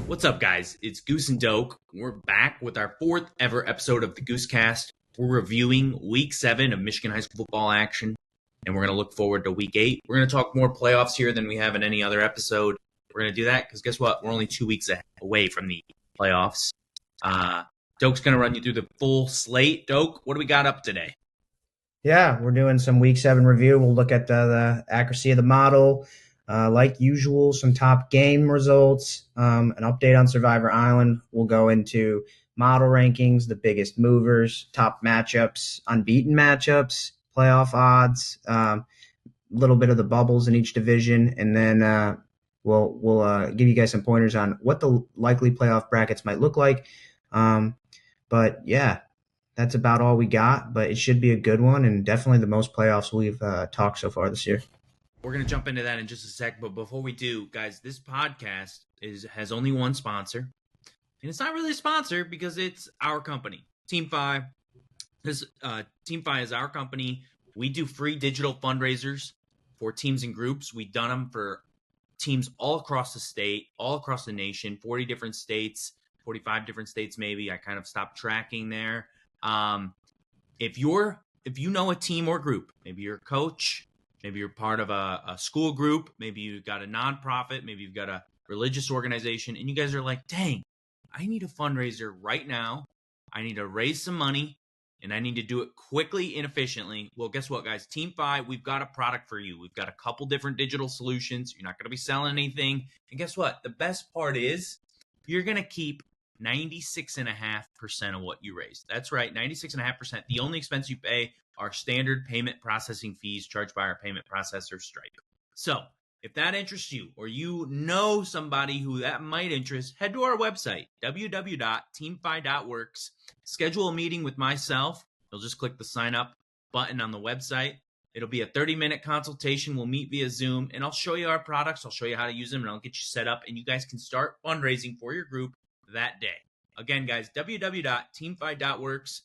What's up, guys? It's Goose and Doke. We're back with our fourth ever episode of the Goosecast. We're reviewing Week 7 of Michigan high school football action, and we're going to look forward to Week 8. We're going to talk more playoffs here than we have in any other episode. We're going to do that because guess what? We're only 2 weeks away from the playoffs. Doke's going to run you through the full slate. Doke, what do we got up today? Yeah, we're doing some Week 7 review. We'll look at the accuracy of the model. Like usual, some top game results, an update on Survivor Island. We'll go into model rankings, the biggest movers, top matchups, unbeaten matchups, playoff odds, a little bit of the bubbles in each division, and then we'll give you guys some pointers on what the likely playoff brackets might look like. But yeah, that's about all we got, but it should be a good one and definitely the most playoffs we've talked so far this year. We're going to jump into that in just a sec, but before we do, guys, this podcast has only one sponsor, and it's not really a sponsor because it's our company, Teamfi. Teamfi is our company. We do free digital fundraisers for teams and groups. We've done them for teams all across the state, all across the nation, 40 different states, 45 different states maybe. I kind of stopped tracking there. If you know a team or group, maybe you're a coach, maybe you're part of a school group, maybe you've got a nonprofit, maybe you've got a religious organization, and you guys are like, dang, I need a fundraiser right now. I need to raise some money, and I need to do it quickly and efficiently. Well, guess what, guys? Teamfi, we've got a product for you. We've got a couple different digital solutions. You're not going to be selling anything. And guess what? The best part is you're going to keep 96.5% of what you raised. That's right, 96.5%. The only expense you pay are standard payment processing fees charged by our payment processor, Stripe. So if that interests you or you know somebody who that might interest, head to our website, www.teamfi.works. Schedule a meeting with myself. You'll just click the sign up button on the website. It'll be a 30-minute consultation. We'll meet via Zoom, and I'll show you our products. I'll show you how to use them, and I'll get you set up, and you guys can start fundraising for your group that day. Again, guys, www.teamfi.works.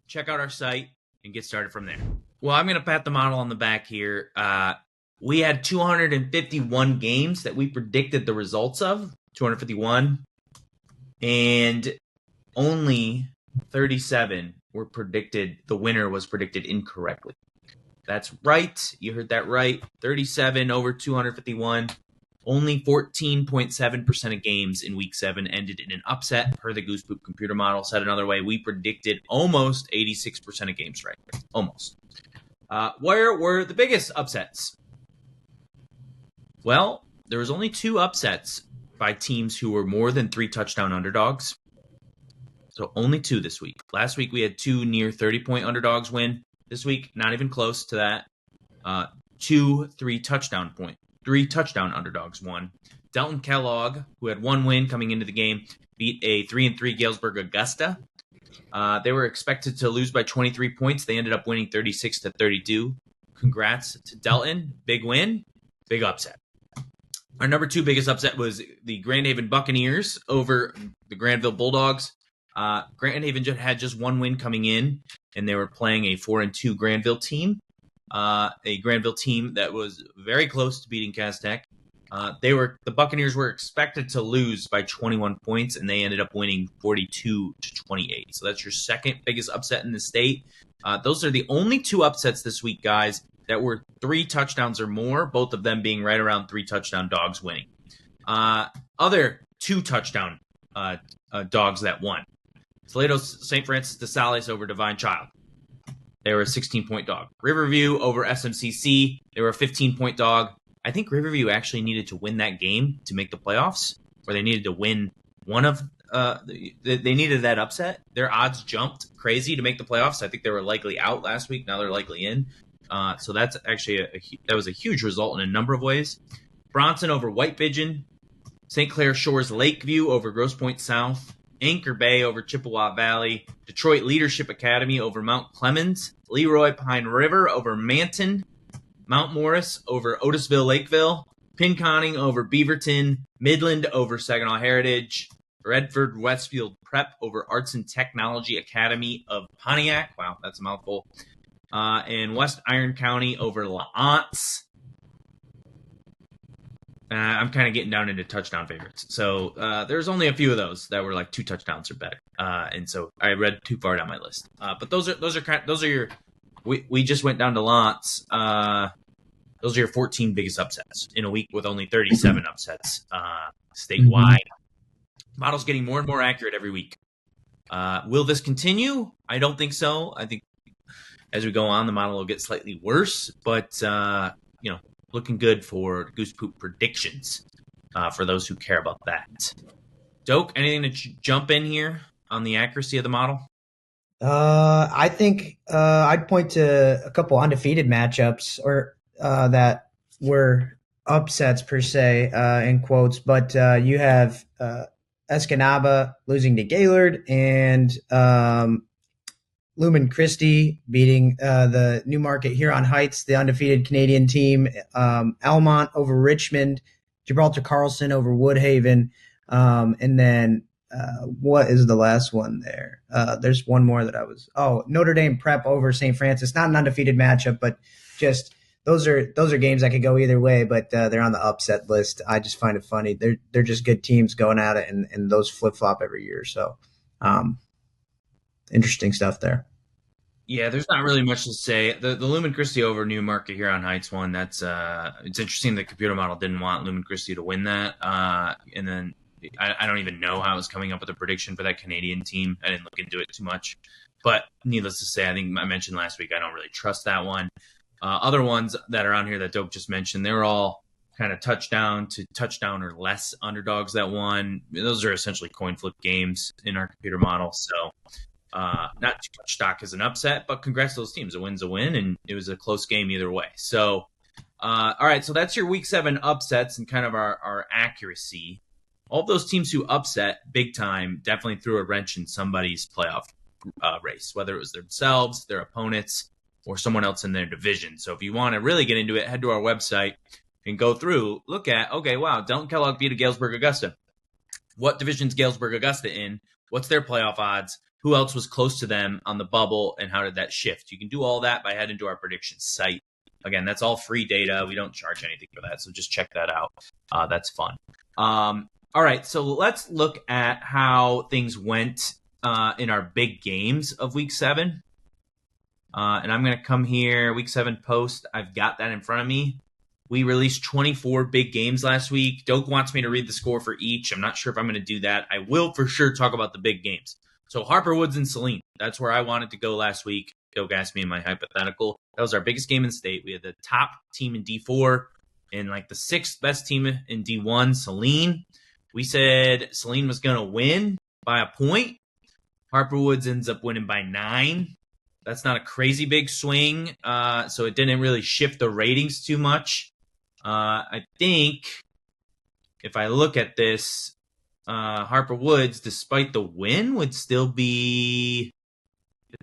Check out our site and get started from there. Well, I'm going to pat the model on the back here. We had 251 games that we predicted the results of, 251, and only 37 were predicted. The winner was predicted incorrectly. That's right. You heard that right. 37 over 251. Only 14.7% of games in Week 7 ended in an upset per the Goose Poop computer model. Said another way, we predicted almost 86% of games right. Almost. Where were the biggest upsets? Well, there was only 2 upsets by teams who were more than 3 touchdown underdogs. So only 2 this week. Last week we had 2 near 30-point underdogs win. This week, not even close to that. 2 3 touchdown underdogs won. Delton Kellogg, who had 1 win coming into the game, beat a 3-3 Galesburg Augusta. They were expected to lose by 23 points. They ended up winning 36-32. Congrats to Delton. Big win, big upset. Our number 2 biggest upset was the Grand Haven Buccaneers over the Granville Bulldogs. Grand Haven had just 1 win coming in, and they were playing a 4-2 Granville team. A Granville team that was very close to beating Castech. The Buccaneers were expected to lose by 21 points, and they ended up winning 42-28. So that's your second biggest upset in the state. Those are the only 2 upsets this week, guys, that were 3 touchdowns or more, both of them being right around 3 touchdown dogs winning. Other 2 touchdown dogs that won. Toledo's St. Francis de Sales over Divine Child. They were a 16-point dog. Riverview over SMCC. They were a 15-point dog. I think Riverview actually needed to win that game to make the playoffs, or they needed to win one of they needed that upset. Their odds jumped crazy to make the playoffs. I think they were likely out last week. Now they're likely in. So that's actually that was a huge result in a number of ways. Bronson over White Pigeon. St. Clair Shores Lakeview over Grosse Pointe South. Anchor Bay over Chippewa Valley, Detroit Leadership Academy over Mount Clemens, Leroy Pine River over Manton, Mount Morris over Otisville Lakeville, Pinconning over Beaverton, Midland over Saginaw Heritage, Redford Westfield Prep over Arts and Technology Academy of Pontiac. Wow, that's a mouthful. And West Iron County over L'Anse. I'm kind of getting down into touchdown favorites. So there's only a few of those that were like 2 touchdowns or better. And so I read too far down my list. But those are your. We just went down to lots. Those are your 14 biggest upsets in a week with only 37 upsets statewide. Model's getting more and more accurate every week. Will this continue? I don't think so. I think as we go on, the model will get slightly worse, but looking good for Goose Poop predictions for those who care about that. Doak, anything to jump in here on the accuracy of the model? I think I'd point to a couple undefeated matchups or that were upsets per se, in quotes, but you have Escanaba losing to Gaylord and Lumen Christie beating the Newmarket Huron Heights, the undefeated Canadian team, Almont over Richmond, Gibraltar Carlson over Woodhaven, and then what is the last one there? There's one more that Notre Dame Prep over St. Francis. Not an undefeated matchup, but just those are games that could go either way, but they're on the upset list. I just find it funny. They're just good teams going at it, and those flip flop every year. So interesting stuff there. Yeah, there's not really much to say. The Lumen Christie over Newmarket Huron Heights one, that's it's interesting the computer model didn't want Lumen Christie to win that. And then I don't even know how I was coming up with a prediction for that Canadian team. I didn't look into it too much. But needless to say, I think I mentioned last week I don't really trust that one. Other ones that are on here that Doak just mentioned, they're all kind of touchdown to touchdown or less underdogs that won. Those are essentially coin flip games in our computer model. So not too much stock as an upset, but congrats to those teams. A win's a win, and it was a close game either way. So, all right, so that's your Week 7 upsets and kind of our accuracy. All of those teams who upset big time definitely threw a wrench in somebody's playoff race, whether it was themselves, their opponents, or someone else in their division. So if you want to really get into it, head to our website and go through, look at, okay, wow, Delton Kellogg beat a Galesburg Augusta. What division's Galesburg Augusta in? What's their playoff odds? Who else was close to them on the bubble, and how did that shift? You can do all that by heading to our predictions site. Again, that's all free data. We don't charge anything for that, so just check that out. That's fun. All right, so let's look at how things went in our big games of Week 7. And I'm going to come here, Week 7 post. I've got that in front of me. We released 24 big games last week. Doak wants me to read the score for each. I'm not sure if I'm going to do that. I will for sure talk about the big games. So Harper Woods and Saline, that's where I wanted to go last week. Doak asked me in my hypothetical. That was our biggest game in state. We had the top team in D4 and like the 6th best team in D1, Saline. We said Saline was going to win by a point. Harper Woods ends up winning by 9. That's not a crazy big swing, so it didn't really shift the ratings too much. I think if I look at this, Harper Woods, despite the win, would still be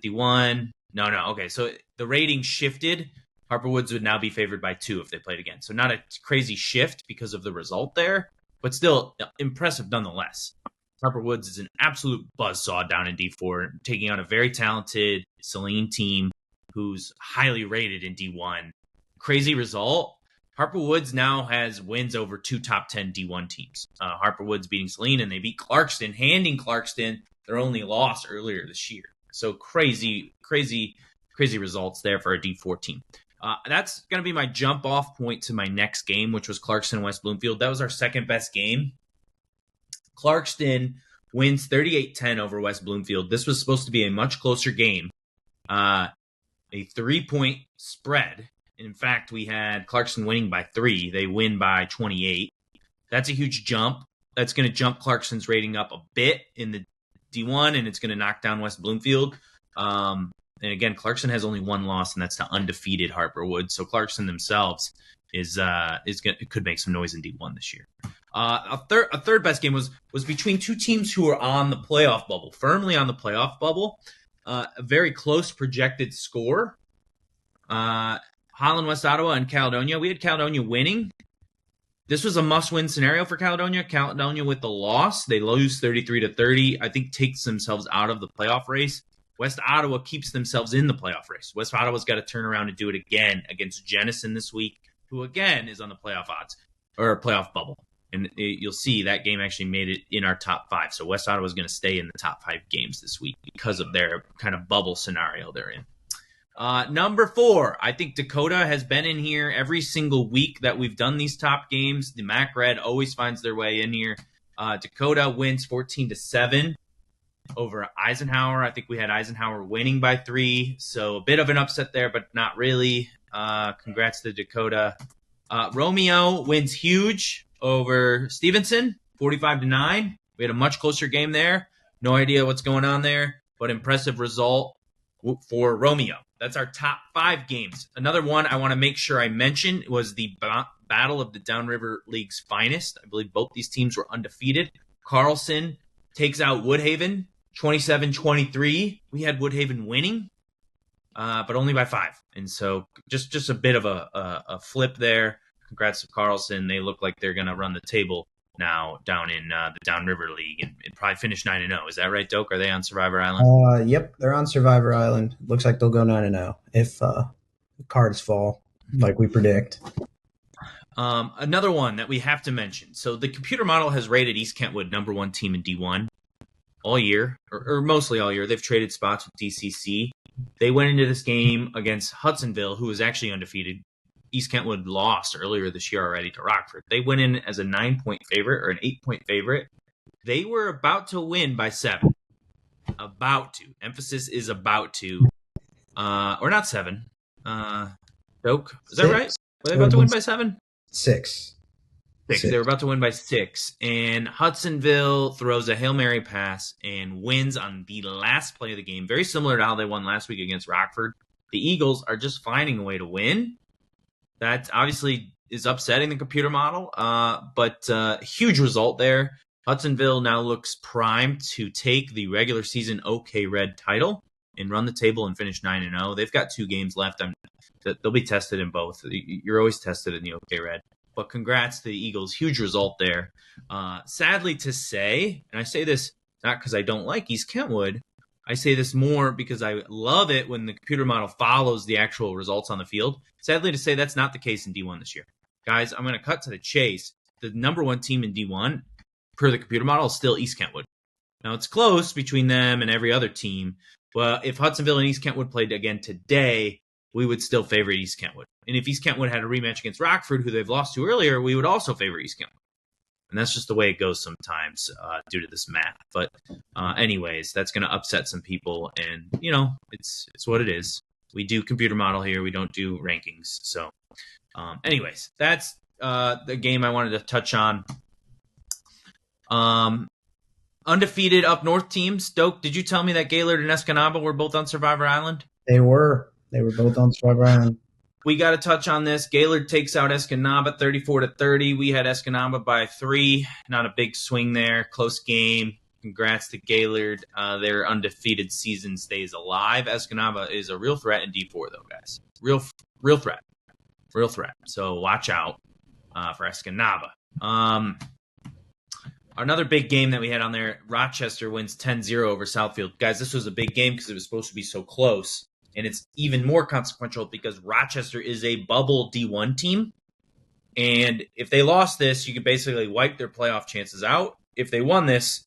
51. No. Okay, so the rating shifted. Harper Woods would now be favored by 2 if they played again. So not a crazy shift because of the result there, but still impressive nonetheless. Harper Woods is an absolute buzzsaw down in D4, taking on a very talented Saline team who's highly rated in D1. Crazy result. Harper Woods now has wins over 2 top 10 D1 teams. Harper Woods beating Saline, and they beat Clarkston, handing Clarkston their only loss earlier this year. So crazy results there for a D4 team. That's going to be my jump-off point to my next game, which was Clarkston and West Bloomfield. That was our second best game. Clarkston wins 38-10 over West Bloomfield. This was supposed to be a much closer game, a 3-point spread. In fact, we had Clarkston winning by 3. They win by 28. That's a huge jump. That's going to jump Clarkston's rating up a bit in the D1, and it's going to knock down West Bloomfield. And again, Clarkston has only 1 loss, and that's to undefeated Harper Woods. So Clarkston themselves could make some noise in D1 this year. A third best game was between 2 teams who are on the playoff bubble, firmly on the playoff bubble. A very close projected score. Holland, West Ottawa, and Caledonia. We had Caledonia winning. This was a must-win scenario for Caledonia. Caledonia with the loss, they lose 33-30. I think takes themselves out of the playoff race. West Ottawa keeps themselves in the playoff race. West Ottawa's got to turn around and do it again against Jenison this week, who again is on the playoff odds. or playoff bubble. And you'll see that game actually made it in our top 5. So West Ottawa is going to stay in the top 5 games this week because of their kind of bubble scenario they're in. Number 4, I think Dakota has been in here every single week that we've done these top games. The MAC Red always finds their way in here. Dakota wins 14-7 over Eisenhower. I think we had Eisenhower winning by 3, so a bit of an upset there, but not really. Congrats to Dakota. Romeo wins huge over Stevenson, 45-9. We had a much closer game there. No idea what's going on there, but impressive result for Romeo. That's our top 5 games. Another one I want to make sure I mention was the Battle of the Downriver League's finest. I believe both these teams were undefeated. Carlson takes out Woodhaven 27-23. We had Woodhaven winning, but only by 5. And so just a bit of a flip there. Congrats to Carlson. They look like they're going to run the table now down in the Downriver League and probably finish 9-0. Is that right, Doak? Are they on Survivor Island? Yep, they're on Survivor Island. Looks like they'll go 9-0 if the cards fall like we predict. Another one that we have to mention. So the computer model has rated East Kentwood number 1 team in D1 all year, or mostly all year. They've traded spots with DCC. They went into this game against Hudsonville, who was actually undefeated. East Kentwood lost earlier this year already to Rockford. They went in as a 9-point favorite or an 8-point favorite. They were about to win by 7. About to. Emphasis is about to. Or not 7. Doak, is that right? Were they about to win by 7? 6. They were about to win by 6. And Hudsonville throws a Hail Mary pass and wins on the last play of the game. Very similar to how they won last week against Rockford. The Eagles are just finding a way to win. That obviously is upsetting the computer model, but huge result there. Hudsonville now looks primed to take the regular season OK Red title and run the table and finish 9-0. They've got 2 games left. They'll be tested in both. You're always tested in the OK Red. But congrats to the Eagles. Huge result there. Sadly to say, and I say this not because I don't like East Kentwood, I say this more because I love it when the computer model follows the actual results on the field. Sadly to say, that's not the case in D1 this year. Guys, I'm going to cut to the chase. The number 1 team in D1, per the computer model, is still East Kentwood. Now, it's close between them and every other team, but if Hudsonville and East Kentwood played again today, we would still favor East Kentwood. And if East Kentwood had a rematch against Rockford, who they've lost to earlier, we would also favor East Kentwood. And that's just the way it goes sometimes due to this math. But anyways, that's going to upset some people. And, it's what it is. We do computer model here. We don't do rankings. So anyways, that's the game I wanted to touch on. Undefeated up north teams. Doak, did you tell me that Gaylord and Escanaba were both on Survivor Island? They were. They were both on Survivor Island. We got to touch on this. Gaylord takes out Escanaba 34-30. We had Escanaba by 3. Not a big swing there. Close game. Congrats to Gaylord. Their undefeated season stays alive. Escanaba is a real threat in D4, though, guys. Real threat. Real threat. So watch out for Escanaba. Another big game that we had on there, Rochester wins 10-0 over Southfield. Guys, this was a big game because it was supposed to be so close. And it's even more consequential because Rochester is a bubble D1 team. And if they lost this, you could basically wipe their playoff chances out. If they won this,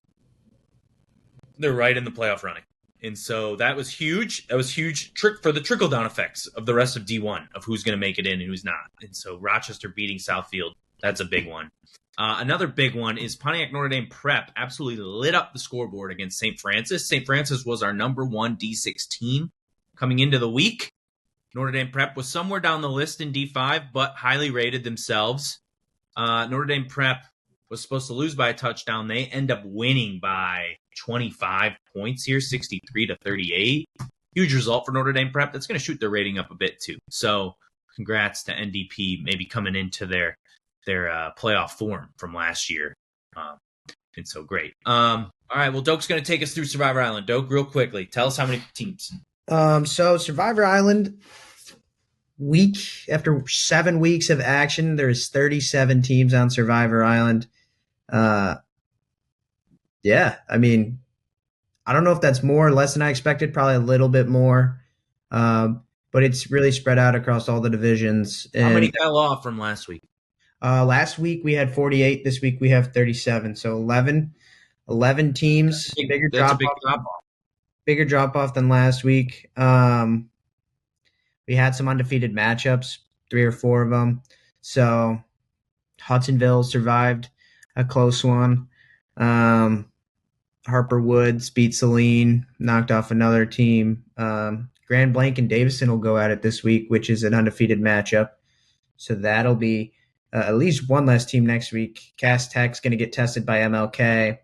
they're right in the playoff running. And so that was huge. That was huge for the trickle-down effects of the rest of D1, of who's going to make it in and who's not. And so Rochester beating Southfield, that's a big one. Another big one is Pontiac Notre Dame Prep absolutely lit up the scoreboard against St. Francis. St. Francis was our number 1 D6 team coming into the week. Notre Dame Prep was somewhere down the list in D5, but highly rated themselves. Notre Dame Prep was supposed to lose by a touchdown. They end up winning by 25 points here, 63-38. Huge result for Notre Dame Prep. That's going to shoot their rating up a bit too. So congrats to NDP maybe coming into their playoff form from last year. And so great. All right, well, Doak's going to take us through Survivor Island. Doak, real quickly, tell us how many teams. So Survivor Island, week after 7 weeks of action, there's 37 teams on Survivor Island. Yeah, I mean, I don't know if that's more or less than I expected, probably a little bit more. But it's really spread out across all the divisions. And, how many fell off from last week? Last week we had 48. This week we have 37. So 11 teams. That's a big drop. Bigger drop off than last week. We had some undefeated matchups, 3 or 4 of them. So Hudsonville survived a close one. Harper Woods beat Saline, knocked off another team. Grand Blanc and Davison will go at it this week, which is an undefeated matchup. So that'll be at least one less team next week. Cass Tech's going to get tested by MLK.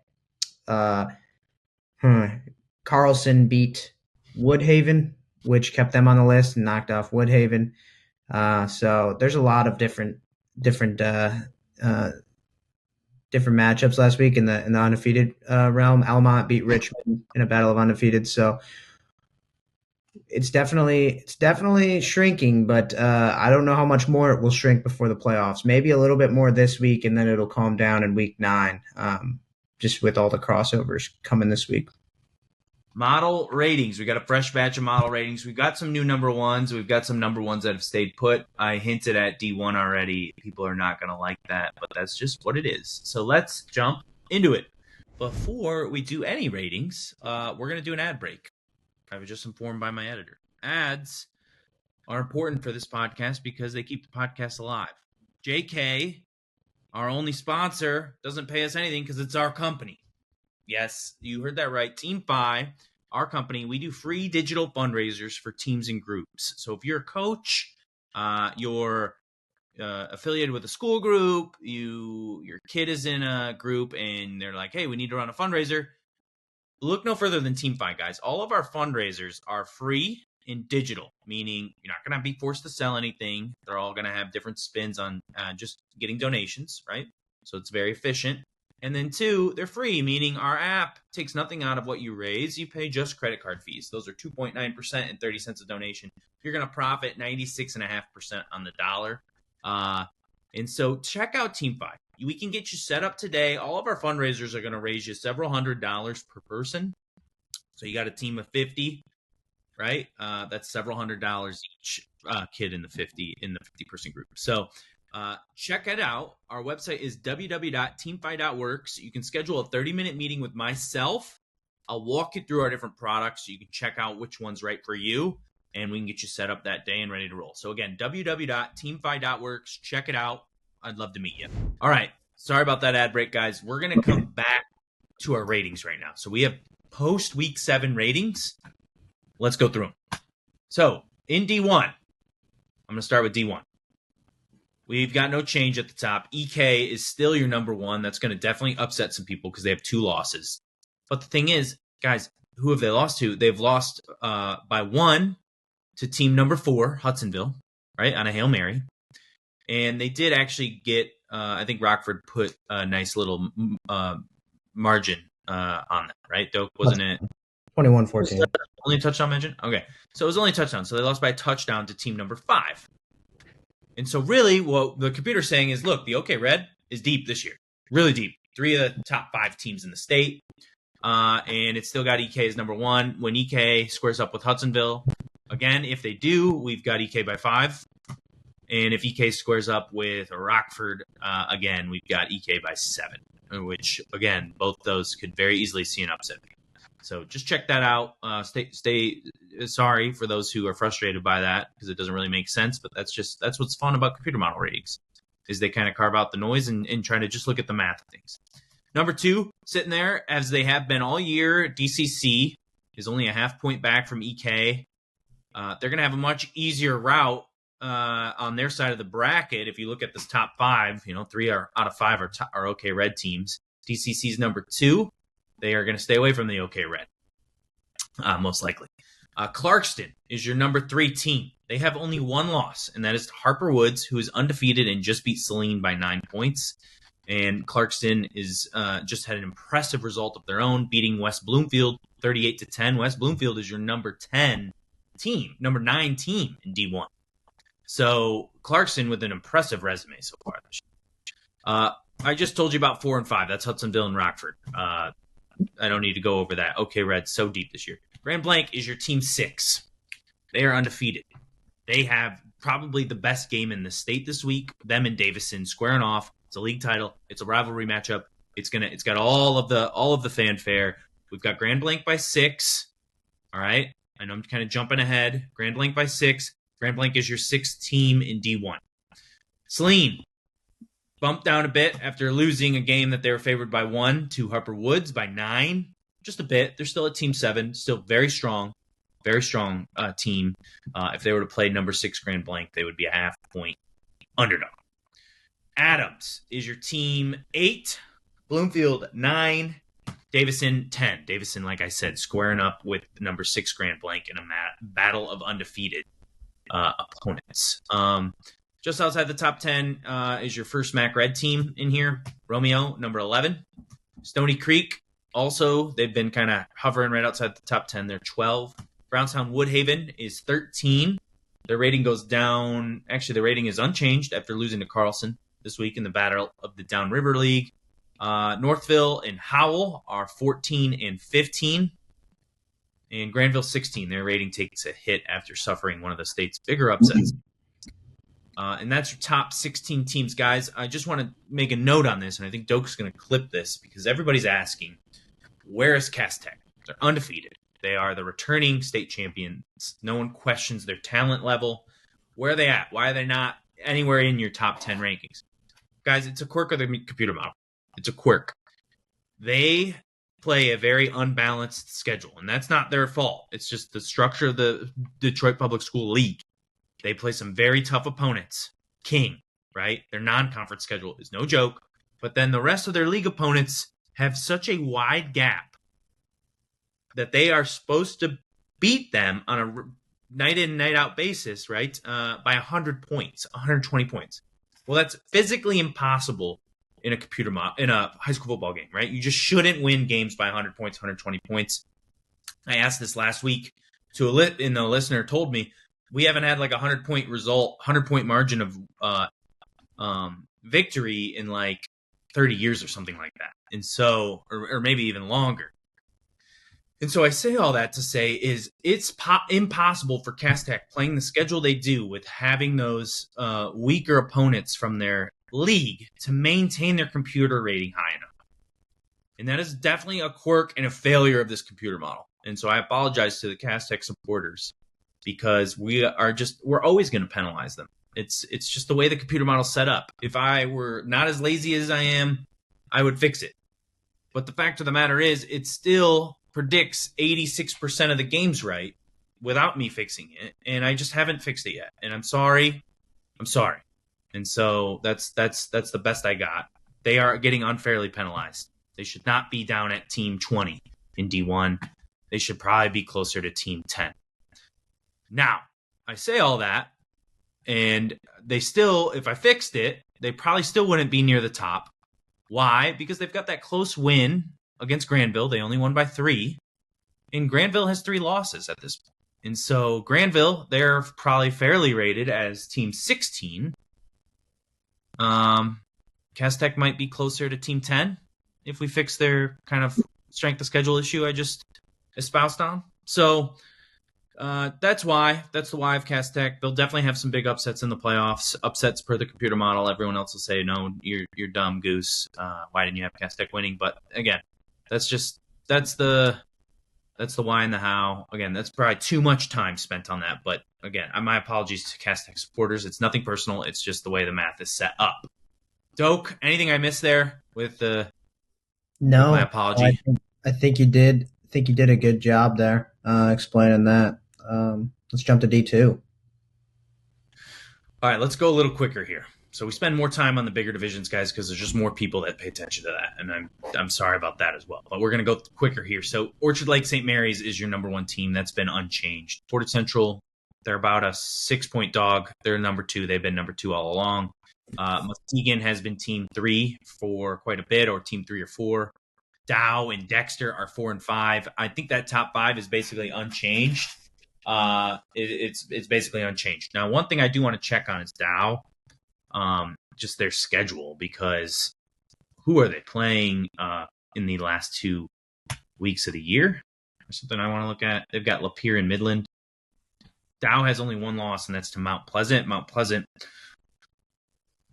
Carlson beat Woodhaven, which kept them on the list and knocked off Woodhaven. So there's a lot of different matchups last week in the undefeated realm. Almont beat Richmond in a battle of undefeated. So it's definitely shrinking, but I don't know how much more it will shrink before the playoffs. Maybe a little bit more this week, and then it'll calm down in week 9, just with all the crossovers coming this week. Model ratings. We got a fresh batch of model ratings. We've got some new number ones. We've got some number ones that have stayed put. I hinted at D1 already. People are not going to like that, but that's just what it is. So let's jump into it. Before we do any ratings, we're going to do an ad break. I was just informed by my editor. Ads are important for this podcast because they keep the podcast alive. JK, our only sponsor, doesn't pay us anything because it's our company. Yes, you heard that right. Teamfi, our company, we do free digital fundraisers for teams and groups. So if you're a coach, you're affiliated with a school group, your kid is in a group, and they're like, hey, we need to run a fundraiser, look no further than Teamfi, guys. All of our fundraisers are free and digital, meaning you're not going to be forced to sell anything. They're all going to have different spins on just getting donations, right? So it's very efficient. And then 2, they're free, meaning our app takes nothing out of what you raise. You pay just credit card fees. Those are 2.9% and 30 cents a donation. You're going to profit 96.5% on the dollar. And so check out Teamfi. We can get you set up today. All of our fundraisers are going to raise you several $100s per person. So you got a team of 50, right? That's several $100s each kid in the 50-person group. So check it out. Our website is www.teamfi.works. You can schedule a 30-minute meeting with myself. I'll walk you through our different products so you can check out which one's right for you, and we can get you set up that day and ready to roll. So again, www.teamfi.works. Check it out. I'd love to meet you. All right. Sorry about that ad break, guys. We're going to come back to our ratings right now. So we have post-week 7 ratings. Let's go through them. So in D1, I'm going to start with D1. We've got no change at the top. EK is still your number 1. That's going to definitely upset some people because they have 2 losses. But the thing is, guys, who have they lost to? They've lost by 1 to team number 4, Hudsonville, right, on a Hail Mary. And they did actually get, I think Rockford put a nice little margin on that, right? Doak, wasn't it? 21-14. Only a touchdown mention? Okay. So it was only a touchdown. So they lost by a touchdown to team number 5. And so really what the computer's saying is, look, the OK Red is deep this year. Really deep. 3 of the top 5 teams in the state. And it's still got EK as number 1. When EK squares up with Hudsonville, again, if they do, we've got EK by 5. And if EK squares up with Rockford, again, we've got EK by 7, which, again, both those could very easily see an upset. So just check that out. Stay sorry for those who are frustrated by that because it doesn't really make sense. But that's what's fun about computer model ratings is they kind of carve out the noise and try to just look at the math of things. Number 2, sitting there as they have been all year, DCC is only a half point back from EK. They're going to have a much easier route on their side of the bracket. If you look at this top 5, 3 out of 5 are OK Red teams. DCC's number 2. They are going to stay away from the OK Red, most likely. Clarkston is your number 3 team. They have only 1 loss, and that is Harper Woods, who is undefeated and just beat Saline by 9 points. And Clarkston is just had an impressive result of their own, beating West Bloomfield 38-10. West Bloomfield is your number 10 team, number 9 team in D1. So Clarkston with an impressive resume so far this year. I just told you about 4 and 5. That's Hudsonville and Rockford. I don't need to go over that. OK Red, so deep this year. Grand Blanc is your team 6. They are undefeated. They have probably the best game in the state this week. Them and Davison squaring off. It's a league title. It's a rivalry matchup. It's got all of the fanfare. We've got Grand Blanc by 6. All right. I know I'm kind of jumping ahead. Grand Blanc by 6. Grand Blanc is your 6th team in D1. Saline bumped down a bit after losing a game that they were favored by 1 to Harper Woods by 9. Just a bit. They're still at Team 7. Still very strong team. If they were to play number 6 Grand Blanc, they would be a half-point underdog. Adams is your team 8. Bloomfield 9. Davison 10. Davison, like I said, squaring up with number 6 Grand Blanc in a battle of undefeated opponents. Just outside the top 10 is your first MAC Red team in here. Romeo, number 11. Stony Creek, also, they've been kind of hovering right outside the top 10. They're 12. Brownstown Woodhaven is 13. Their rating goes down. Actually, the rating is unchanged after losing to Carlson this week in the Battle of the Downriver League. Northville and Howell are 14 and 15. And Granville 16. Their rating takes a hit after suffering one of the state's bigger upsets. And that's your top 16 teams, guys. I just want to make a note on this, and I think Doak's going to clip this because everybody's asking, where is Cass Tech? They're undefeated. They are the returning state champions. No one questions their talent level. Where are they at? Why are they not anywhere in your top 10 rankings? Guys, it's a quirk of the computer model. It's a quirk. They play a very unbalanced schedule, and that's not their fault. It's just the structure of the Detroit Public School League. They play some very tough opponents. King, right? Their non-conference schedule is no joke. But then the rest of their league opponents have such a wide gap that they are supposed to beat them on a night in, night out basis, right? By 100 points, 120 points. Well, that's physically impossible in a high school football game, right? You just shouldn't win games by 100 points, 120 points. I asked this last week and the listener told me, we haven't had like a 100-point margin of victory in like 30 years or something like that. And so, or maybe even longer. And so I say all that to say is it's impossible for Cass Tech playing the schedule they do with having those weaker opponents from their league to maintain their computer rating high enough. And that is definitely a quirk and a failure of this computer model. And so I apologize to the Cass Tech supporters because we're always going to penalize them. It's just the way the computer model's set up. If I were not as lazy as I am, I would fix it. But the fact of the matter is, it still predicts 86% of the games right without me fixing it, and I just haven't fixed it yet. And I'm sorry. And so that's the best I got. They are getting unfairly penalized. They should not be down at team 20 in D1. They should probably be closer to team 10. Now, I say all that, and they still, if I fixed it, they probably still wouldn't be near the top. Why? Because they've got that close win against Granville. They only won by 3. And Granville has 3 losses at this point. And so Granville, they're probably fairly rated as team 16. Cass Tech might be closer to team 10 if we fix their kind of strength of schedule issue I just espoused on. So that's why. That's the why of Cass Tech. They'll definitely have some big upsets in the playoffs. Upsets per the computer model. Everyone else will say, no, you're dumb, Goose. Why didn't you have Cass Tech winning? But again, that's the why and the how. Again, that's probably too much time spent on that. But again, my apologies to Cass Tech supporters. It's nothing personal. It's just the way the math is set up. Doak, anything I missed there with No, my apology? I think you did. I think you did a good job there explaining that. Let's jump to D2. All right, let's go a little quicker here. So we spend more time on the bigger divisions, guys, because there's just more people that pay attention to that, and I'm sorry about that as well. But we're going to go quicker here. So Orchard Lake St. Mary's is your number 1 team. That's been unchanged. Portage Central, they're about a 6-point dog. They're number 2. They've been number 2 all along. Muskegon has been team 3 for quite a bit, or team 3 or 4. Dow and Dexter are 4 and 5. I think that top 5 is basically unchanged. It's basically unchanged. Now, one thing I do want to check on is Dow, just their schedule, because who are they playing in the last 2 weeks of the year? Or something I want to look at. They've got Lapeer and Midland. Dow has only one loss, and that's to Mount Pleasant. Mount Pleasant,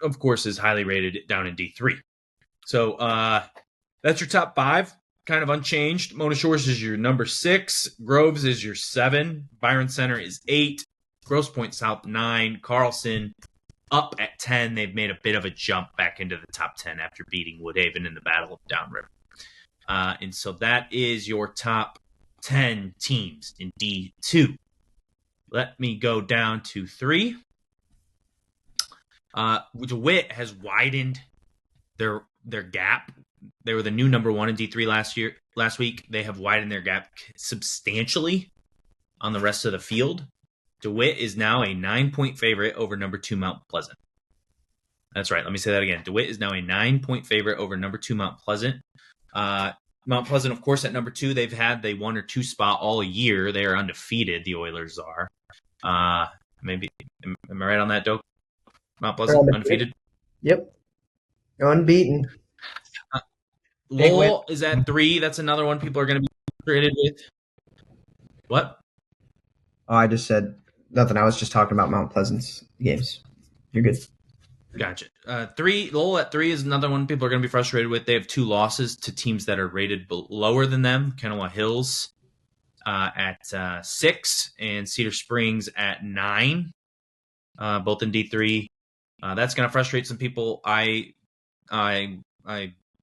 of course, is highly rated down in D3. So that's your top 5, kind of unchanged. Mona Shores is your number 6. Groves is your 7. Byron Center is 8. Grosse Pointe South 9. Carlson up at 10. They've made a bit of a jump back into the top 10 after beating Woodhaven in the Battle of Downriver. And so that is your top 10 teams in D2. Let me go down to 3. DeWitt has widened their gap. They were the new number 1 in D3 last week. They have widened their gap substantially on the rest of the field. DeWitt is now a 9-point favorite over number 2 Mount Pleasant. That's right. Let me say that again. DeWitt is now a 9-point favorite over number 2 Mount Pleasant. Mount Pleasant, of course, at number 2, they've had the 1 or 2 spot all year. They are undefeated. The Oilers are. Maybe am I right on that, Doak? Mount Pleasant undefeated. Yep, unbeaten. Lowell is at 3. That's another one people are going to be frustrated with. What? Oh, I just said nothing. I was just talking about Mount Pleasant's games. You're good. Gotcha. 3. Lowell at 3 is another one people are going to be frustrated with. They have 2 losses to teams that are rated lower than them. Kanawha Hills at 6 and Cedar Springs at 9, both in D3. That's going to frustrate some people. I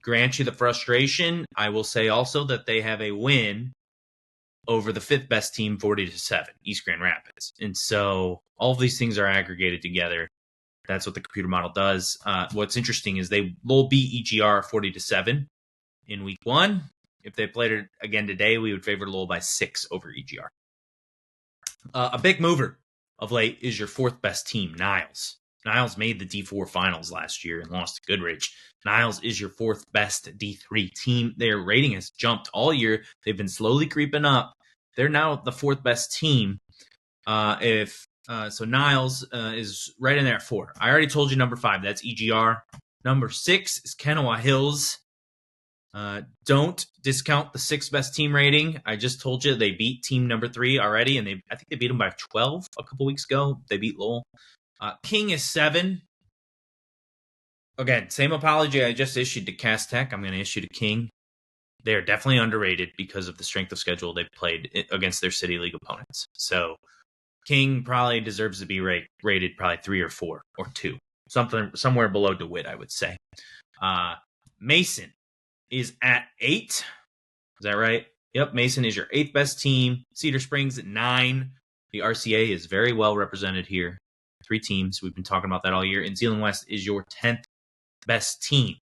grant you the frustration. I will say also that they have a win over the 5th best team, 40-7, East Grand Rapids. And so all of these things are aggregated together. That's what the computer model does. What's interesting is they will beat EGR 40-7 in week 1. If they played it again today, we would favor Lowell by 6 over EGR. A big mover of late is your 4th best team, Niles. Niles made the D4 finals last year and lost to Goodrich. Niles is your 4th best D3 team. Their rating has jumped all year. They've been slowly creeping up. They're now the 4th best team. So Niles is right in there at 4. I already told you number 5. That's EGR. Number 6 is Kanawha Hills. Don't discount the 6th best team rating. I just told you they beat team number 3 already, and I think they beat them by 12 a couple weeks ago. They beat Lowell. King is 7. Again, same apology I just issued to Cass Tech. I'm going to issue to King. They are definitely underrated because of the strength of schedule they've played against their City League opponents. So King probably deserves to be rated probably 3 or 4 or 2. Somewhere below DeWitt, I would say. Mason is at 8. Is that right? Yep, Mason is your 8th best team. Cedar Springs at 9. The RCA is very well represented here. 3 teams. We've been talking about that all year. And Zeeland West is your 10th best team.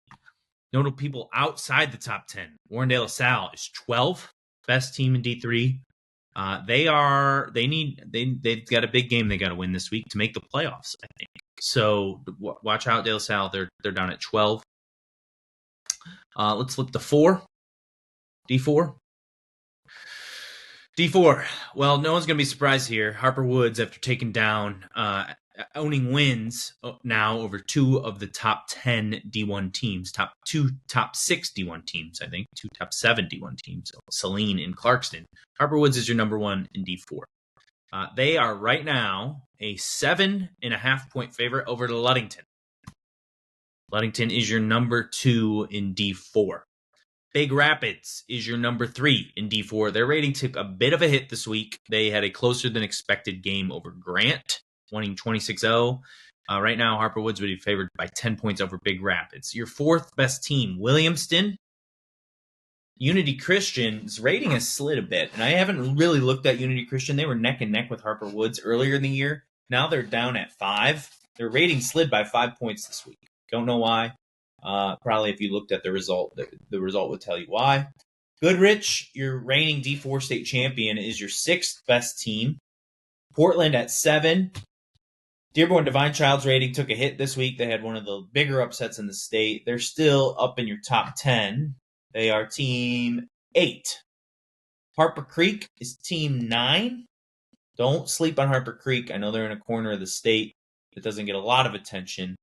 Notable people outside the top 10. Warrendale LaSalle is 12th best team in D3. They've got a big game they got to win this week to make the playoffs, I think. So watch out, De La Salle. They're down at 12. Let's flip to 4. D4. Well, no one's going to be surprised here. Harper Woods, after taking down, owning wins now over 2 of the top 10 D1 teams, top 6 D1 teams, I think, 2 top 7 D1 teams, Saline and Clarkston. Harper Woods is your number 1 in D4. They are right now a 7.5-point favorite over to Ludington. Ludington is your number 2 in D4. Big Rapids is your number 3 in D4. Their rating took a bit of a hit this week. They had a closer than expected game over Grant, winning 26-0. Right now, Harper Woods would be favored by 10 points over Big Rapids. Your 4th best team, Williamston. Unity Christian's rating has slid a bit, and I haven't really looked at Unity Christian. They were neck and neck with Harper Woods earlier in the year. Now they're down at 5. Their rating slid by 5 points this week. Don't know why. Probably if you looked at the result, the result would tell you why. Goodrich, your reigning D4 state champion, is your 6th best team. Portland at 7. Dearborn Divine Child's rating took a hit this week. They had one of the bigger upsets in the state. They're still up in your top 10. They are team 8. Harper Creek is team 9. Don't sleep on Harper Creek. I know they're in a corner of the state that doesn't get a lot of attention.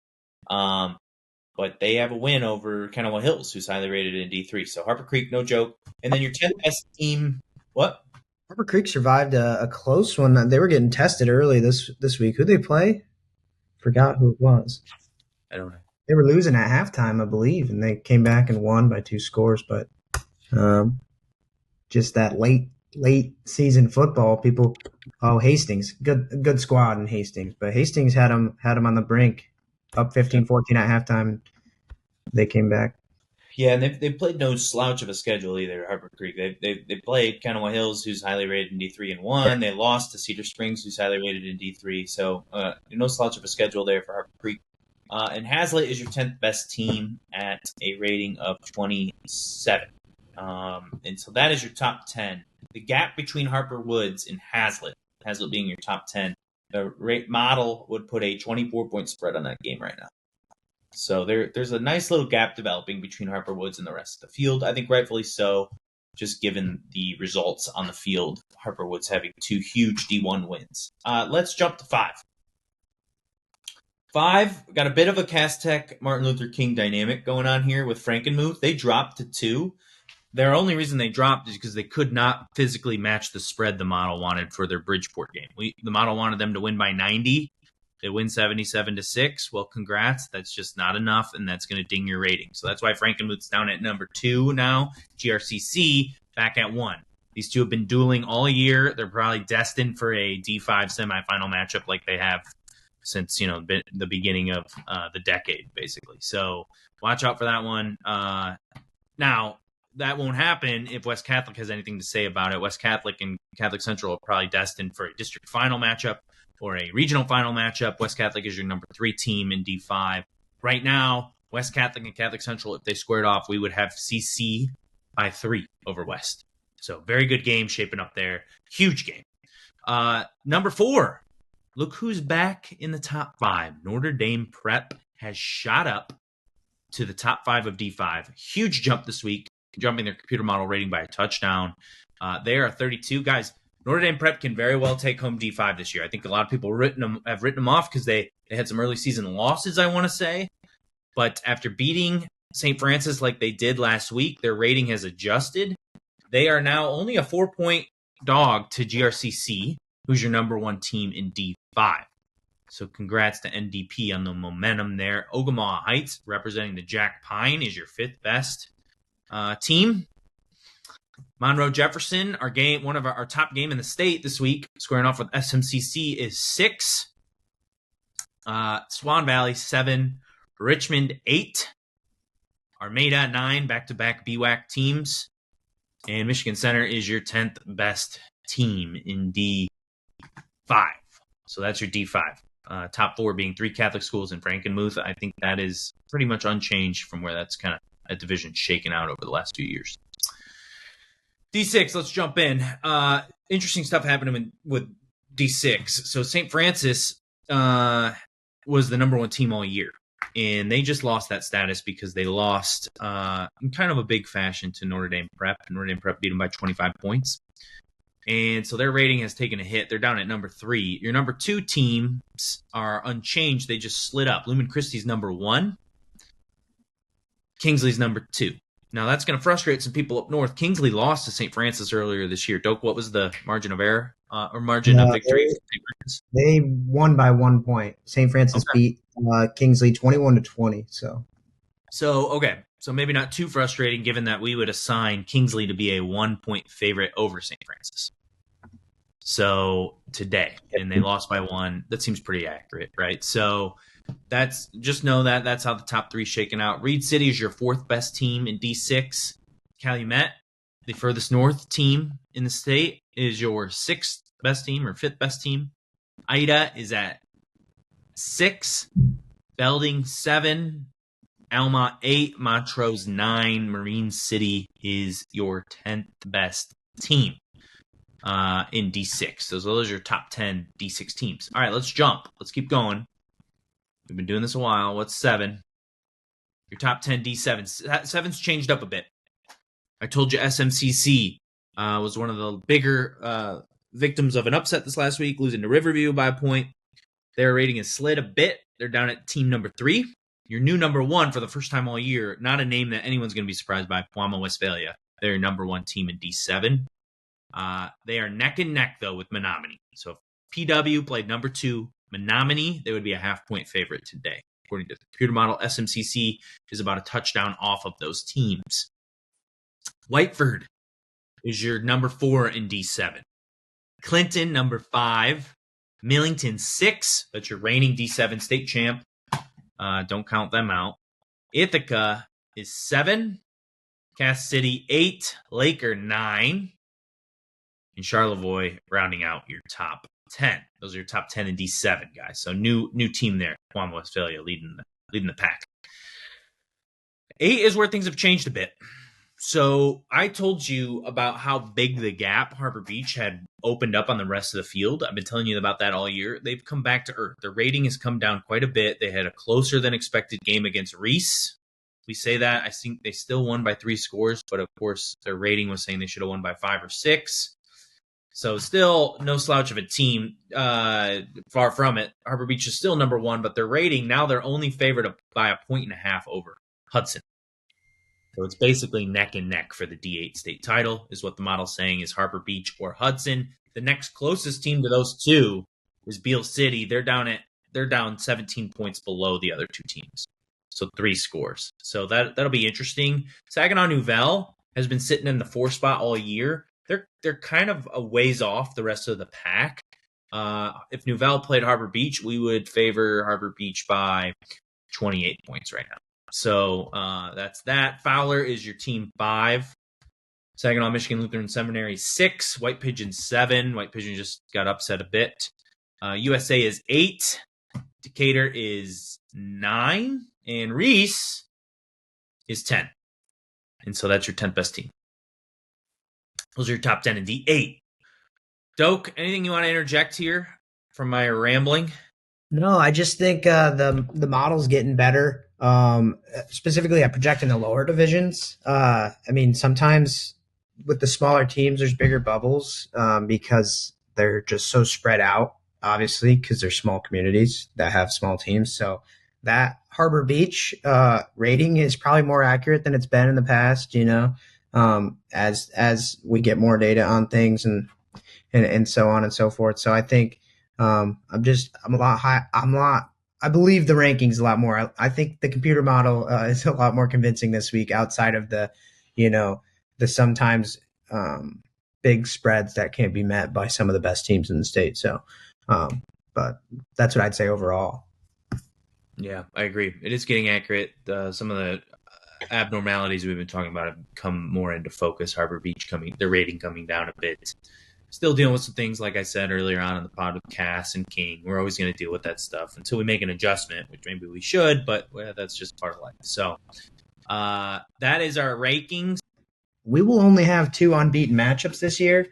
But they have a win over Kanawha Hills, who's highly rated in D3. So Harper Creek, no joke. And then your 10th best team, what? Harbor Creek survived a close one. They were getting tested early this week. Who they play? Forgot who it was. I don't know. They were losing at halftime, I believe, and they came back and won by 2 scores. But um, just that late season football, people. Oh, Hastings, good squad in Hastings, but Hastings had them on the brink, up 15-14 at halftime. They came back. Yeah, and they played no slouch of a schedule either. Harbor Creek. They played Kanawha Hills, who's highly rated in D3 and won. They lost to Cedar Springs, who's highly rated in D3. So no slouch of a schedule there for Harbor Creek. And Hazlitt is your 10th best team at a rating of 27. And so that is your top 10. The gap between Harper Woods and Hazlitt being your top 10, the rate model would put a 24-point spread on that game right now. So there's a nice little gap developing between Harper Woods and the rest of the field. I think rightfully so, just given the results on the field. Harper Woods having 2 huge D1 wins. Let's jump to 5. 5, got a bit of a Cass Tech Martin Luther King dynamic going on here with Frankenmuth. They dropped to 2. Their only reason they dropped is because they could not physically match the spread the model wanted for their Bridgeport game. The model wanted them to win by 90. They win 77-6. Well, congrats. That's just not enough, and that's going to ding your rating. So that's why Frankenmuth's down at number 2 now. GRCC back at 1. These two have been dueling all year. They're probably destined for a D5 semifinal matchup like they have since the beginning of the decade, basically. So watch out for that one. Now, that won't happen if West Catholic has anything to say about it. West Catholic and Catholic Central are probably destined for a district final matchup or a regional final matchup. West Catholic is your number 3 team in D5. Right now, West Catholic and Catholic Central, if they squared off, we would have CC by 3 over West. So very good game shaping up there. Huge game. Number 4, look who's back in the top 5. Notre Dame Prep has shot up to the top 5 of D5. Huge jump this week, jumping their computer model rating by a touchdown. They are 32. Guys, Notre Dame Prep can very well take home D5 this year. I think a lot of people have written them off because they had some early season losses, I want to say. But after beating St. Francis like they did last week, their rating has adjusted. They are now only a 4-point dog to GRCC, who's your number 1 team in D5. So congrats to NDP on the momentum there. Ogemaw Heights, representing the Jack Pine, is your 5th best team. Monroe Jefferson, one of our top game in the state this week, squaring off with SMCC, is 6. Swan Valley 7. Richmond 8. Armada 9. Back-to-back BWAC teams. And Michigan Center is your 10th best team in D5. So that's your D5. Top 4 being 3 Catholic schools in Frankenmuth. I think that is pretty much unchanged from where that's kind of a division shaken out over the last few years. D6, let's jump in. Interesting stuff happening with D6. So St. Francis was the number 1 team all year, and they just lost that status because they lost in kind of a big fashion to Notre Dame Prep. Notre Dame Prep beat them by 25 points. And so their rating has taken a hit. They're down at number 3. Your number 2 teams are unchanged. They just slid up. Lumen Christi's number 1. Kingsley's number 2. Now, that's going to frustrate some people up north. Kingsley lost to St. Francis earlier this year. Doak, what was the margin of error or margin of victory? They won by 1 point. St. Francis beat Kingsley 21-20. Okay. So maybe not too frustrating given that we would assign Kingsley to be a 1-point favorite over St. Francis. So today, and they lost by 1. That seems pretty accurate, right? So just know that's how the top 3 is shaken out. Reed City is your 4th best team in D6. Calumet, the furthest north team in the state, is your 6th best team or 5th best team. Ida is at 6. Belding 7. Alma 8. Montrose 9. Marine City is your 10th best team in D6. So those are your top 10 D6 teams. All right, let's jump. Let's keep going. We've been doing this a while. What's 7? Your top 10 D7s. 7's changed up a bit. I told you SMCC was one of the bigger victims of an upset this last week, losing to Riverview by a point. Their rating has slid a bit. They're down at team number 3. Your new number 1 for the first time all year, not a name that anyone's going to be surprised by, Puama Westphalia. They're your number 1 team in D7. They are neck and neck, though, with Menominee. So if PW played number 2, Menominee, they would be a half-point favorite today. According to the computer model, SMCC is about a touchdown off of those teams. Whiteford is your number 4 in D7. Clinton, number 5. Millington, 6. That's your reigning D7 state champ. Don't count them out. Ithaca is 7. Cass City, 8. Laker, 9. And Charlevoix rounding out your top 10. Those are your top 10 in D7, guys. So new team there. Guam, Westphalia leading the pack. 8 is where things have changed a bit. So I told you about how big the gap Harbor Beach had opened up on the rest of the field. I've been telling you about that all year. They've come back to earth. Their rating has come down quite a bit. They had a closer than expected game against Reese. We say that. I think they still won by 3 scores, but of course their rating was saying they should have won by 5 or 6. So still no slouch of a team. Far from it. Harbor Beach is still number 1, but their rating, now they're only favored by 1.5 over Hudson. So it's basically neck and neck for the D8 state title, is what the model's saying, is Harbor Beach or Hudson. The next closest team to those two is Beale City. They're down 17 points below the other 2 teams. So 3 scores. So that'll be interesting. Saginaw Nouvelle has been sitting in the 4 spot all year. They're kind of a ways off the rest of the pack. If Nouvelle played Harbor Beach, we would favor Harbor Beach by 28 points right now. So that's that. Fowler is your team 5. Saginaw Michigan Lutheran Seminary 6. White Pigeon 7. White Pigeon just got upset a bit. USA is 8. Decatur is 9. And Reese is 10. And so that's your 10th best team. Those are your top 10 in D8. Doak, anything you want to interject here from my rambling? No, I just think the model's getting better. Specifically at projecting the lower divisions. I mean, sometimes with the smaller teams, there's bigger bubbles because they're just so spread out, obviously, because they're small communities that have small teams. So that Harbor Beach rating is probably more accurate than it's been in the past, as we get more data on things and so on and so forth. So I think I believe the rankings a lot more. I think the computer model is a lot more convincing this week outside of the sometimes big spreads that can't be met by some of the best teams in the state. So, but that's what I'd say overall. Yeah, I agree. It is getting accurate. Some of the abnormalities we've been talking about have come more into focus. Harbor Beach their rating coming down a bit. Still dealing with some things, like I said earlier on in the pod with Cass and King. We're always going to deal with that stuff until we make an adjustment, which maybe we should, but that's just part of life. So that is our rankings. We will only have 2 unbeaten matchups this year,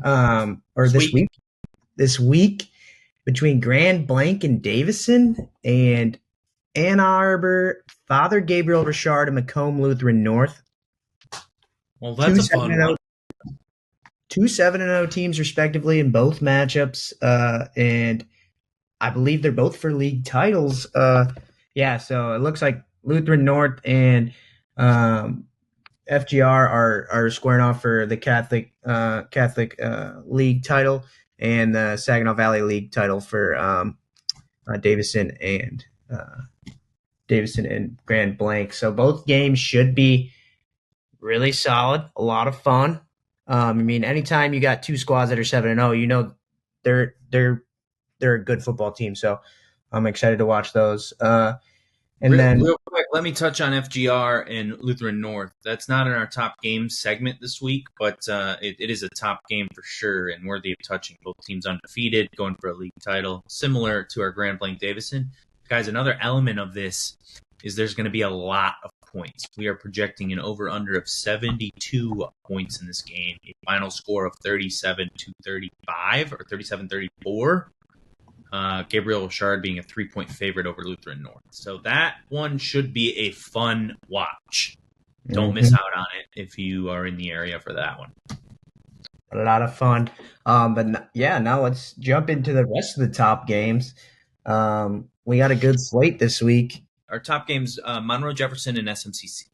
or this week. This week between Grand Blanc and Davison, and Ann Arbor, Father Gabriel Richard, and Macomb Lutheran North. Well, that's a fun one. 2 7-0 teams respectively in both matchups, and I believe they're both for league titles. So it looks like Lutheran North and FGR are squaring off for the Catholic league title, and the Saginaw Valley League title for Davison and Grand Blanc. So both games should be really solid, a lot of fun. I mean, anytime you got 2 squads that are 7-0, they're a good football team. So I'm excited to watch those. Real quick, let me touch on FGR and Lutheran North. That's not in our top games segment this week, but it is a top game for sure and worthy of touching. Both teams undefeated, going for a league title, similar to our Grand Blanc Davison. Guys, another element of this is there's going to be a lot of points. We are projecting an over-under of 72 points in this game, a final score of 37-35 or 37-34. Gabriel Richard being a 3-point favorite over Lutheran North. So that one should be a fun watch. Don't miss out on it if you are in the area for that one. A lot of fun. Now let's jump into the rest of the top games. We got a good slate this week. Our top games, Monroe Jefferson and SMCC.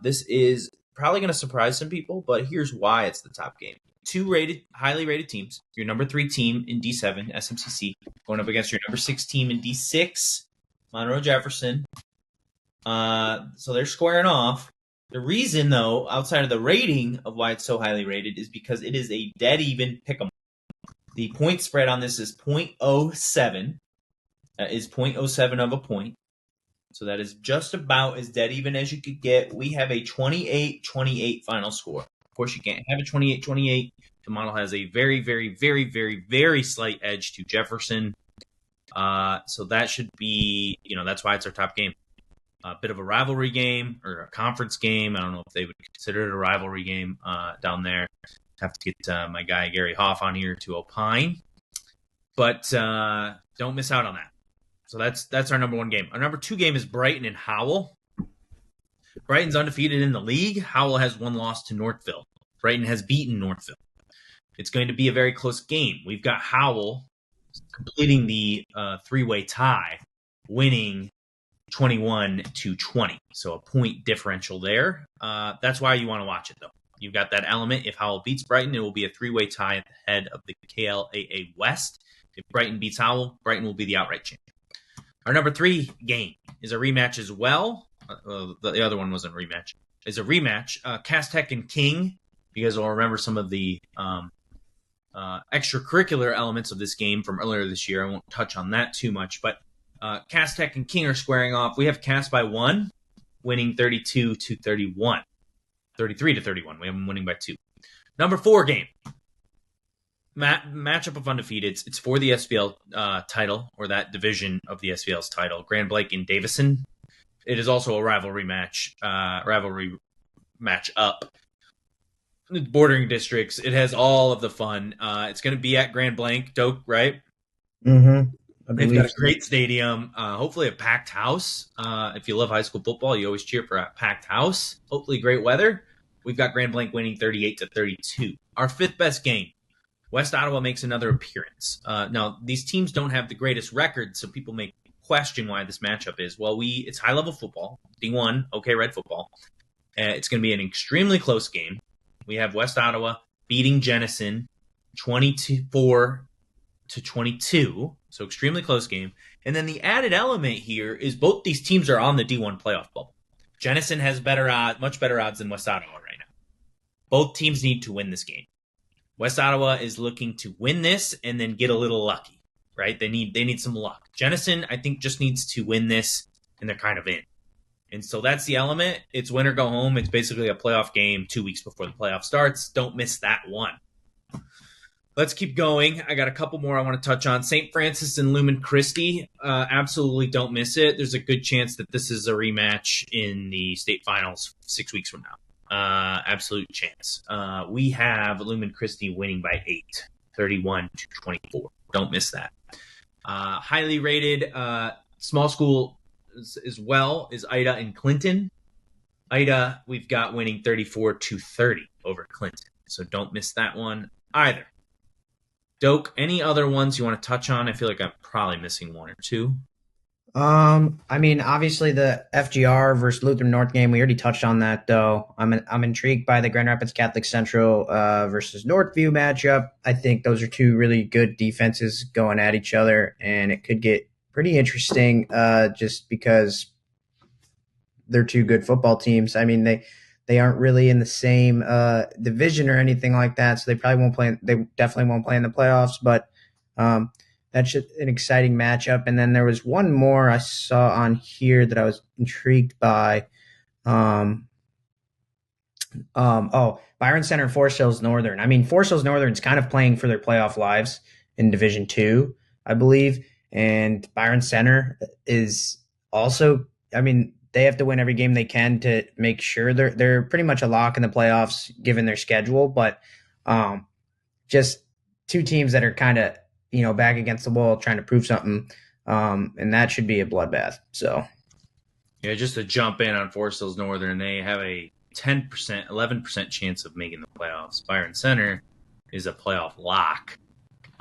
This is probably going to surprise some people, but here's why it's the top game. Two highly rated teams. Your number 3 team in D7, SMCC, going up against your number 6 team in D6, Monroe Jefferson. So they're squaring off. The reason, though, outside of the rating of why it's so highly rated, is because it is a dead even pick'em. The point spread on this is 0.07. That is 0.07 of a point. So that is just about as dead even as you could get. We have a 28-28 final score. Of course, you can't have a 28-28. The model has a very, very, very, very, very slight edge to Jefferson. So that should be, that's why it's our top game. A bit of a rivalry game or a conference game. I don't know if they would consider it a rivalry game down there. Have to get my guy Gary Hoff on here to opine. But don't miss out on that. So that's our number 1 game. Our number 2 game is Brighton and Howell. Brighton's undefeated in the league. Howell has 1 loss to Northville. Brighton has beaten Northville. It's going to be a very close game. We've got Howell completing the 3-way tie, winning 21-20. So a point differential there. That's why you want to watch it, though. You've got that element. If Howell beats Brighton, it will be a 3-way tie at the head of the KLAA West. If Brighton beats Howell, Brighton will be the outright champion. Our number 3 game is a rematch as well. The other one wasn't a rematch. It's a rematch. Castech and King. You guys will remember some of the extracurricular elements of this game from earlier this year. I won't touch on that too much, but Castech and King are squaring off. We have Cast by 1, winning 32-31. 33-31. We have them winning by 2. Number 4 game. Matchup of undefeateds. It's for the SPL title, or that division of the SPL's title. Grand Blanc and Davison. It is also a rivalry match up. Bordering districts. It has all of the fun. It's going to be at Grand Blanc, Doak, right? Mm-hmm. They've got a great stadium. Hopefully a packed house. If you love high school football, you always cheer for a packed house. Hopefully great weather. We've got Grand Blanc winning 38-32. Our 5th best game. West Ottawa makes another appearance. Now, these teams don't have the greatest record, so people may question why this matchup is. Well, it's high-level football, D1, OK Red football. It's going to be an extremely close game. We have West Ottawa beating Jenison 24-22, so extremely close game. And then the added element here is both these teams are on the D1 playoff bubble. Jenison has much better odds than West Ottawa right now. Both teams need to win this game. West Ottawa is looking to win this and then get a little lucky, right? They need some luck. Jenison, I think, just needs to win this, and they're kind of in. And so that's the element. It's win or go home. It's basically a playoff game 2 weeks before the playoff starts. Don't miss that one. Let's keep going. I got a couple more I want to touch on. St. Francis and Lumen Christi. Absolutely don't miss it. There's a good chance that this is a rematch in the state finals 6 weeks from now. Absolute chance. We have Lumen Christi winning by 8, 31-24. Don't miss that. Highly rated small school as well is Ida and Clinton. Ida, we've got winning 34-30 over Clinton. So don't miss that one either. Doak, any other ones you want to touch on? I feel like I'm probably missing 1 or 2. Obviously the FGR versus Lutheran North game, we already touched on that, though. I'm intrigued by the Grand Rapids Catholic Central versus Northview matchup. I think those are 2 really good defenses going at each other, and it could get pretty interesting just because they're 2 good football teams. They aren't really in the same division or anything like that, so they definitely won't play in the playoffs, but that's just an exciting matchup. And then there was one more I saw on here that I was intrigued by. Byron Center and Forest Hills Northern. Forest Hills Northern's kind of playing for their playoff lives in Division 2, I believe. And Byron Center is also, they have to win every game they can to make sure they're pretty much a lock in the playoffs given their schedule. But just 2 teams that are kind of, back against the wall trying to prove something. And that should be a bloodbath. So, yeah, just to jump in on Forest Hills Northern, they have a 10%, 11% chance of making the playoffs. Byron Center is a playoff lock.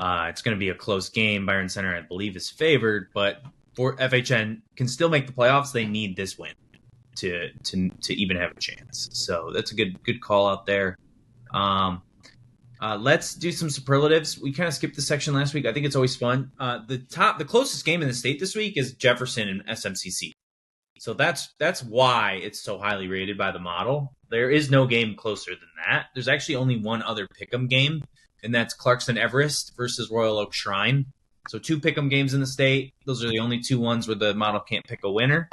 It's going to be a close game. Byron Center, I believe, is favored, but for FHN can still make the playoffs. They need this win to even have a chance. So that's a good call out there. Let's do some superlatives. We kind of skipped this section last week. I think it's always fun. The closest game in the state this week is Jefferson and SMCC. So that's why it's so highly rated by the model. There is no game closer than that. There's actually only one other pick'em game, and that's Clarkston Everest versus Royal Oak Shrine. So 2 pick'em games in the state. Those are the only 2 ones where the model can't pick a winner.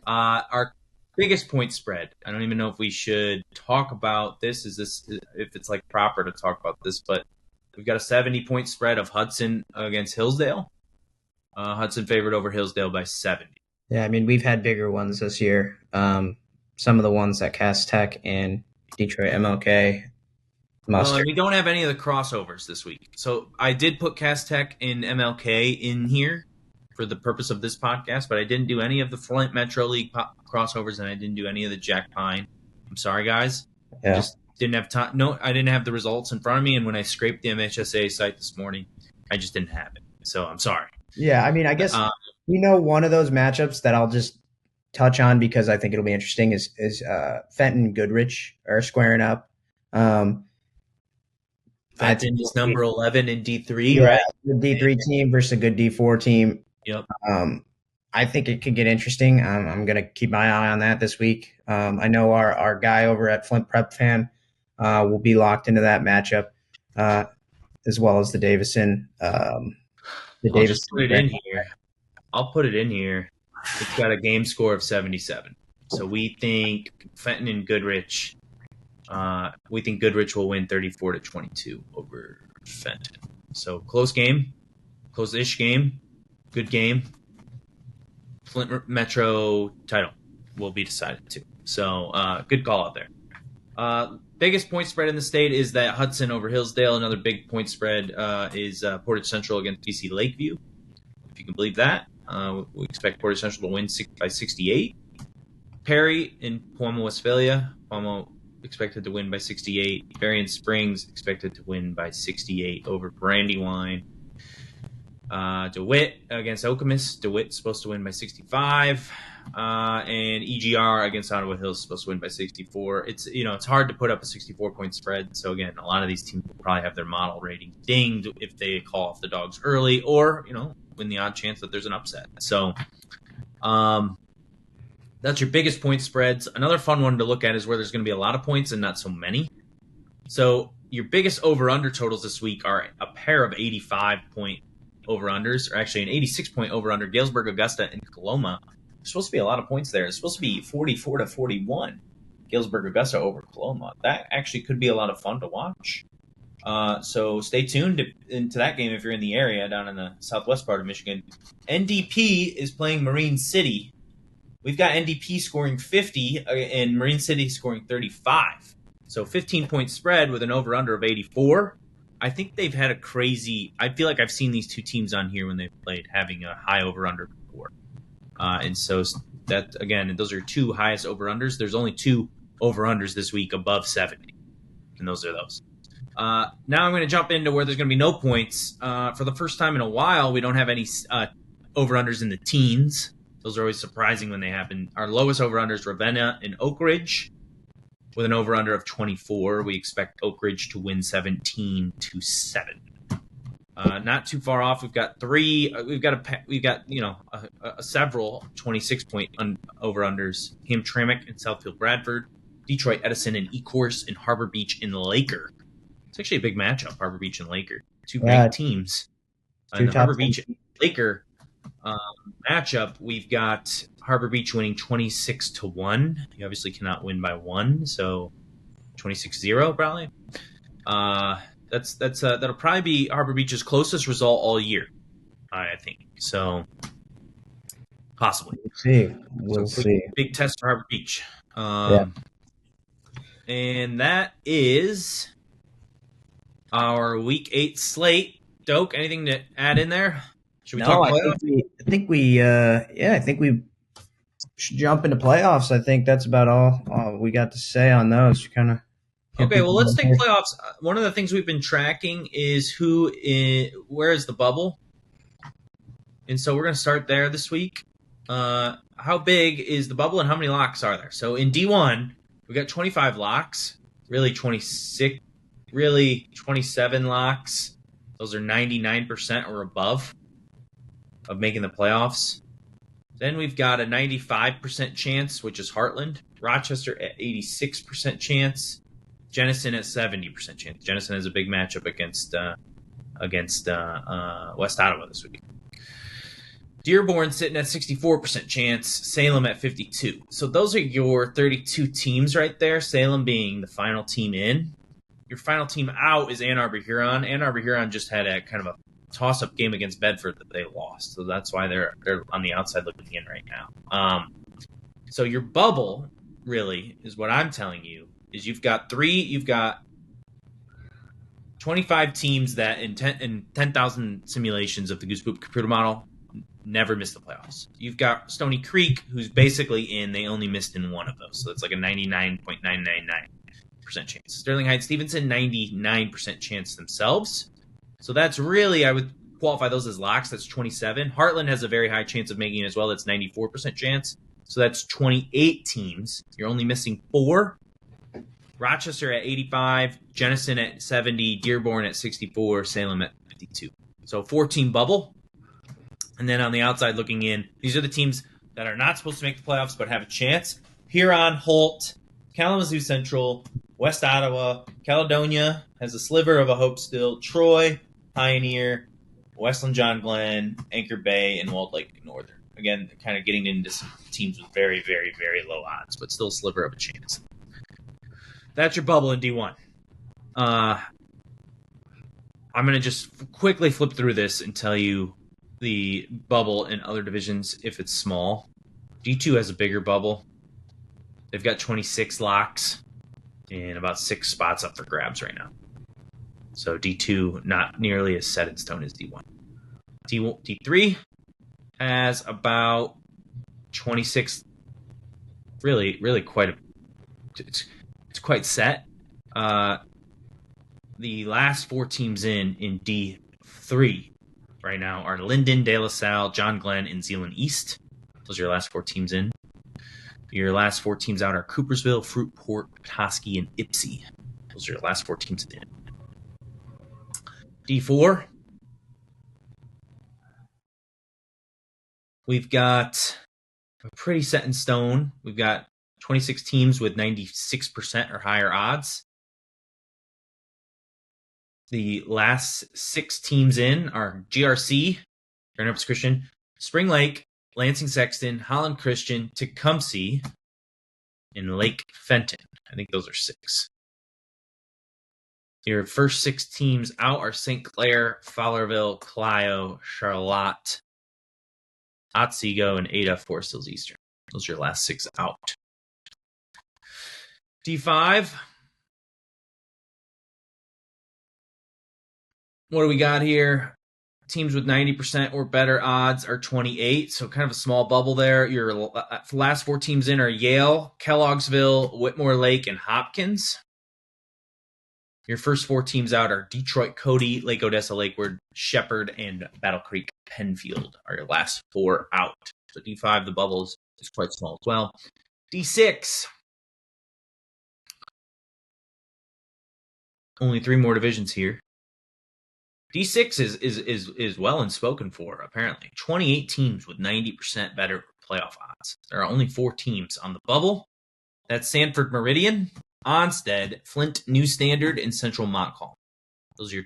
Our biggest point spread. I don't even know if we should talk about this. If it's like proper to talk about this, but we've got a 70-point spread of Hudson against Hillsdale. Hudson favored over Hillsdale by 70. Yeah, I mean, we've had bigger ones this year. Some of the ones at Cass Tech and Detroit MLK. Well, we don't have any of the crossovers this week. So I did put Cass Tech and MLK in here for the purpose of this podcast, but I didn't do any of the Flint Metro League crossovers, and I didn't do any of the Jack Pine. I'm sorry, guys. Yeah. I just didn't have time. No, I didn't have the results in front of me, and when I scraped the MHSAA site this morning, I just didn't have it. So I'm sorry. Yeah, I mean, I guess we know one of those matchups that I'll just touch on because I think it'll be interesting is Fenton and Goodrich are squaring up. Fenton is number 11 in D3, yeah, right? The D3 team versus a good D4 team. Yep. I think it could get interesting. I'm going to keep my eye on that this week. I know our guy over at Flint Prep Fan will be locked into that matchup, as well as the Davison. Just put it in here. I'll put it in here. It's got a game score of 77. So we think Fenton and Goodrich. We think Goodrich will win 34-22 over Fenton. So close game, close-ish game, good game. Flint Metro title will be decided too. So good call out there. Biggest point spread in the state is that Hudson over Hillsdale. Another big point spread is Portage Central against BC Lakeview. If you can believe that, we expect Portage Central to win by 68. Perry in Pomo, Westphalia. Pomo expected to win by 68. Berrien Springs expected to win by 68 over Brandywine. DeWitt against Okemos. DeWitt's supposed to win by 65. And EGR against Ottawa Hills is supposed to win by 64. It's hard to put up a 64-point spread. So again, a lot of these teams will probably have their model rating dinged if they call off the dogs early, or win the odd chance that there's an upset. So that's your biggest point spreads. Another fun one to look at is where there's going to be a lot of points and not so many. So your biggest over-under totals this week are a pair of 85-point over-unders, or actually an 86-point over-under. Galesburg, Augusta, and Coloma. There's supposed to be a lot of points there. It's supposed to be 44-41. Galesburg, Augusta over Coloma. That actually could be a lot of fun to watch. So stay tuned into that game if you're in the area down in the southwest part of Michigan. NDP is playing Marine City. We've got NDP scoring 50 and Marine City scoring 35. So 15-point spread with an over-under of 84. I think they've had I feel like I've seen these two teams on here when they've played having a high over-under before. And so that, again, those are 2 highest over-unders. There's only 2 over-unders this week above 70. And those are those. Now I'm going to jump into where there's going to be no points. For the first time in a while, we don't have any over-unders in the teens. Those are always surprising when they happen. Our lowest over-under is Ravenna and Oak Ridge with an over-under of 24. We expect Oak Ridge to win 17-7. Not too far off. We've got several 26-point over-unders. Hamtramck and Southfield Bradford, Detroit Edison and Ecorse, and Harbor Beach and Laker. It's actually a big matchup, Harbor Beach and Laker. Two big teams. In the Harbor Beach and Laker matchup, we've got Harbor Beach winning 26-1. You obviously cannot win by 1, so 26-0 probably. That'll probably be Harbor Beach's closest result all year, I think. So possibly. We'll see. Big test for Harbor Beach. And that is our Week 8 slate. Doak, anything to add in there? Should we talk playoffs? I think we should jump into playoffs. I think that's about all we got to say on those. Okay, well, let's take playoffs. One of the things we've been tracking is where is the bubble? And so we're going to start there this week. how big is the bubble and how many locks are there? So in D1, we got 25 locks, really 26, really 27 locks. Those are 99% or above of making the playoffs. Then we've got a 95% chance, which is Heartland. Rochester at 86% chance. Jenison at 70% chance. Jenison has a big matchup against West Ottawa this week. Dearborn sitting at 64% chance. Salem at 52. So those are your 32 teams right there. Salem being the final team in. Your final team out is Ann Arbor Huron. Ann Arbor Huron just had a kind of a toss-up game against Bedford that they lost, so that's why they're on the outside looking in right now. So your bubble really is what I'm telling you is you've got 25 teams that in 10,000 simulations of the Gooseboop computer model never missed the playoffs. You've got Stony Creek, who's basically in. They only missed in one of those, so it's like a 99.999% chance. Sterling Heights Stevenson, 99% chance themselves. So that's really, I would qualify those as locks. That's 27. Heartland has a very high chance of making it as well. That's 94% chance. So that's 28 teams. You're only missing 4. Rochester at 85, Jenison at 70, Dearborn at 64, Salem at 52. So 4-team bubble. And then on the outside looking in, these are the teams that are not supposed to make the playoffs but have a chance. Huron, Holt, Kalamazoo Central, West Ottawa, Caledonia has a sliver of a hope still, Troy, Pioneer, Westland John Glenn, Anchor Bay, and Walled Lake Northern. Again, kind of getting into some teams with very, very, very low odds, but still a sliver of a chance. That's your bubble in D1. I'm going to just quickly flip through this and tell you the bubble in other divisions if it's small. D2 has a bigger bubble. They've got 26 locks and about 6 spots up for grabs right now. So D2 not nearly as set in stone as D1. D3 has about 26. Really quite a. It's quite set. The last 4 teams in D3 right now are Linden, De La Salle, John Glenn, and Zeeland East. Those are your last 4 teams in. Your last 4 teams out are Coopersville, Fruitport, Petoskey, and Ypsi. Those are your last 4 teams in. D4. We've got a pretty set in stone. We've got 26 teams with 96% or higher odds. The last 6 teams in are GRC, Grand Rapids Christian, Spring Lake, Lansing Sexton, Holland Christian, Tecumseh, and Lake Fenton. I think those are 6. Your first 6 teams out are St. Clair, Fowlerville, Clio, Charlotte, Otsego, and Ada, Forest Hills Eastern. Those are your last 6 out. D5. What do we got here? Teams with 90% or better odds are 28, so kind of a small bubble there. Your last 4 teams in are Yale, Kelloggsville, Whitmore Lake, and Hopkins. Your first 4 teams out are Detroit, Cody, Lake Odessa, Lakeward, Shepherd, and Battle Creek, Penfield are your last 4 out. So D5, the bubbles, is quite small as well. D6. Only 3 more divisions here. D6 is well and spoken for, apparently. 28 teams with 90% better playoff odds. There are only 4 teams on the bubble. That's Sanford Meridian, Onsted, Flint New Standard, and Central Montcalm. Those are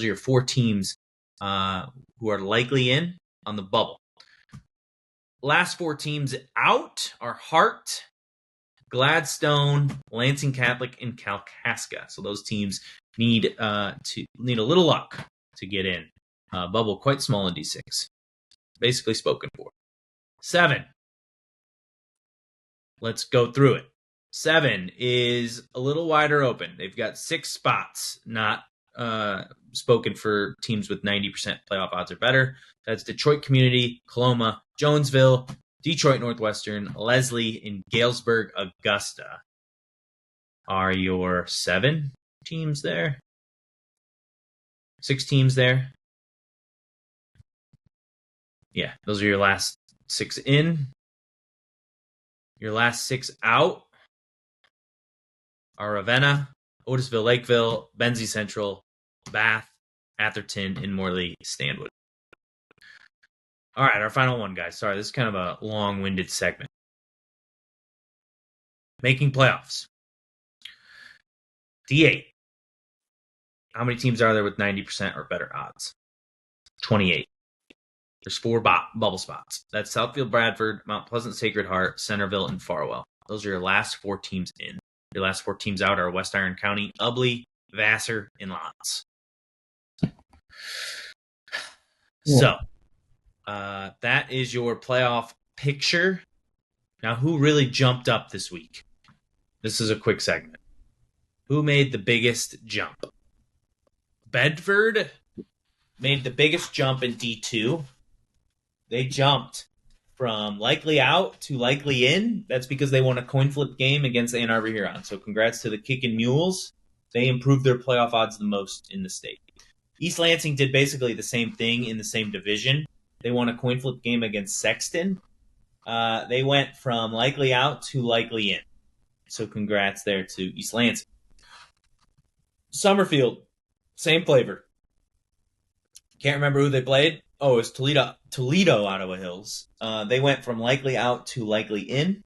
your 4 teams who are likely in on the bubble. Last 4 teams out are Hart, Gladstone, Lansing Catholic, and Kalkaska. So those teams need a little luck to get in. Bubble quite small in D6. Basically spoken for. 7. Let's go through it. 7 is a little wider open. They've got 6 spots, not spoken for teams with 90% playoff odds or better. That's Detroit Community, Coloma, Jonesville, Detroit Northwestern, Leslie, and Galesburg, Augusta are your 7 teams there. 6 teams there. Yeah, those are your last 6 in. Your last 6 out are Ravenna, Otisville, Lakeville, Benzie Central, Bath, Atherton, and Morley Stanwood. All right, our final one, guys. Sorry, this is kind of a long-winded segment. Making playoffs. D8. How many teams are there with 90% or better odds? 28. There's 4 bubble spots. That's Southfield, Bradford, Mount Pleasant, Sacred Heart, Centerville, and Farwell. Those are your last 4 teams in. Your last 4 teams out are West Iron County, Ubley, Vassar, and Lance. So, that is your playoff picture. Now, who really jumped up this week? This is a quick segment. Who made the biggest jump? Bedford made the biggest jump in D2. They jumped from likely out to likely in. That's because they won a coin flip game against Ann Arbor Huron. So congrats to the Kickin' Mules. They improved their playoff odds the most in the state. East Lansing did basically the same thing in the same division. They won a coin flip game against Sexton. They went from likely out to likely in. So congrats there to East Lansing. Summerfield, same flavor. Can't remember who they played. Oh, it was Toledo, Ottawa Hills. They went from likely out to likely in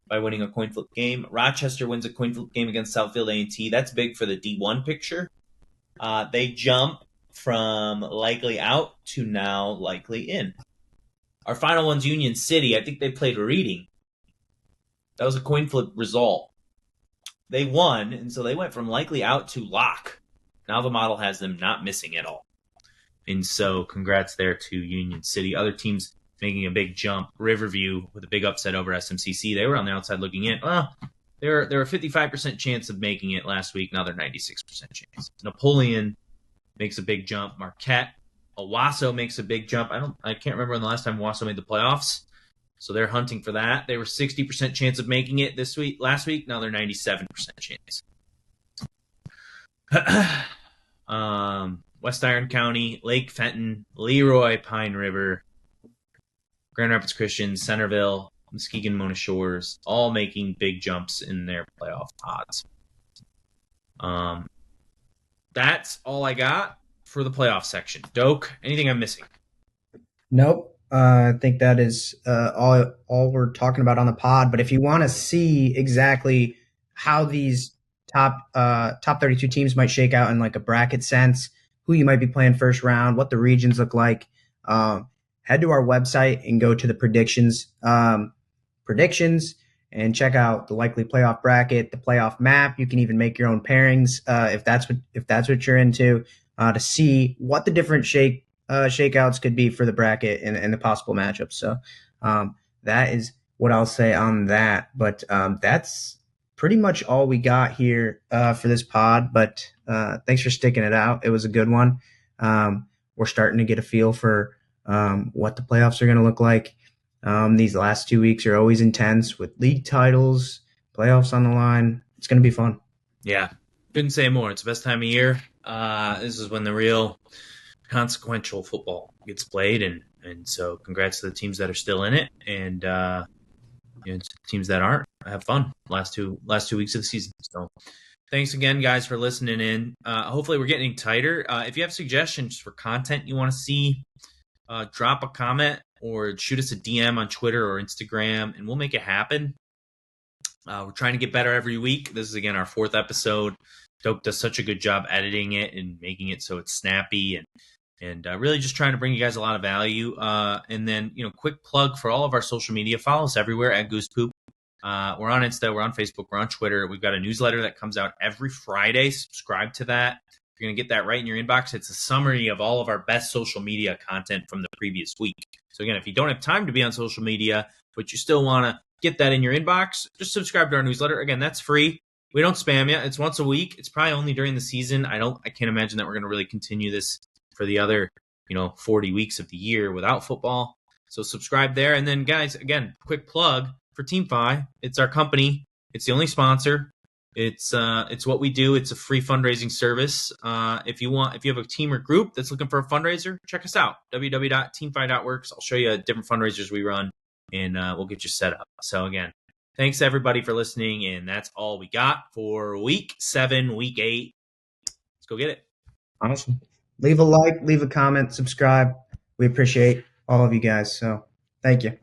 by winning a coin flip game. Rochester wins a coin flip game against Southfield A&T. That's big for the D1 picture. They jump from likely out to now likely in. Our final one's Union City. I think they played Reading. That was a coin flip result. They won, and so they went from likely out to lock. Now the model has them not missing at all. And so congrats there to Union City. Other teams making a big jump. Riverview with a big upset over SMCC. They were on the outside looking in. They were a 55% chance of making it last week. Now they're 96% chance. Napoleon makes a big jump. Marquette. Owasso makes a big jump. I can't remember when the last time Owasso made the playoffs. So they're hunting for that. They were 60% chance of making it last week. Now they're 97% chance. West Iron County, Lake Fenton, Leroy, Pine River, Grand Rapids Christian, Centerville, Muskegon, Mona Shores, all making big jumps in their playoff odds. That's all I got for the playoff section. Doak, anything I'm missing? Nope. I think that is all we're talking about on the pod. But if you want to see exactly how these top 32 teams might shake out in like a bracket sense, who you might be playing first round, what the regions look like, head to our website and go to the predictions and check out the likely playoff bracket, the playoff map. You can even make your own pairings if that's what you're into to see what the different shakeouts could be for the bracket and the possible matchups. So that is what I'll say on that. But that's pretty much all we got here for this pod. But thanks for sticking it out. It was a good one. We're starting to get a feel for what the playoffs are going to look like. These last 2 weeks are always intense with league titles, playoffs on the line. It's going to be fun. Yeah, couldn't say more. It's the best time of year. This is when the real consequential football gets played, and so congrats to the teams that are still in it, and teams that aren't. Have fun last two weeks of the season. So thanks again, guys, for listening in. Hopefully we're getting tighter. If you have suggestions for content you want to see, drop a comment or shoot us a DM on Twitter or Instagram, and we'll make it happen. We're trying to get better every week. This is, again, our 4th episode. Dope does such a good job editing it and making it so it's snappy and really just trying to bring you guys a lot of value. And then, quick plug for all of our social media. Follow us everywhere at Goosepoop. We're on Insta, we're on Facebook, we're on Twitter. We've got a newsletter that comes out every Friday. Subscribe to that. You're going to get that right in your inbox. It's a summary of all of our best social media content from the previous week. So again, if you don't have time to be on social media, but you still want to get that in your inbox, just subscribe to our newsletter. Again, that's free. We don't spam you. It's once a week. It's probably only during the season. I can't imagine that we're going to really continue this for the other, 40 weeks of the year without football. So subscribe there. And then, guys, again, quick plug for Teamfi. It's our company. It's the only sponsor. It's what we do. It's a free fundraising service. If you have a team or group that's looking for a fundraiser, check us out. www.teamfi.works. I'll show you different fundraisers we run, and we'll get you set up. So again, Thanks everybody for listening, and that's all we got for week 7, week 8. Let's go get it. Awesome. Leave a like, leave a comment, subscribe. We appreciate all of you guys. So thank you.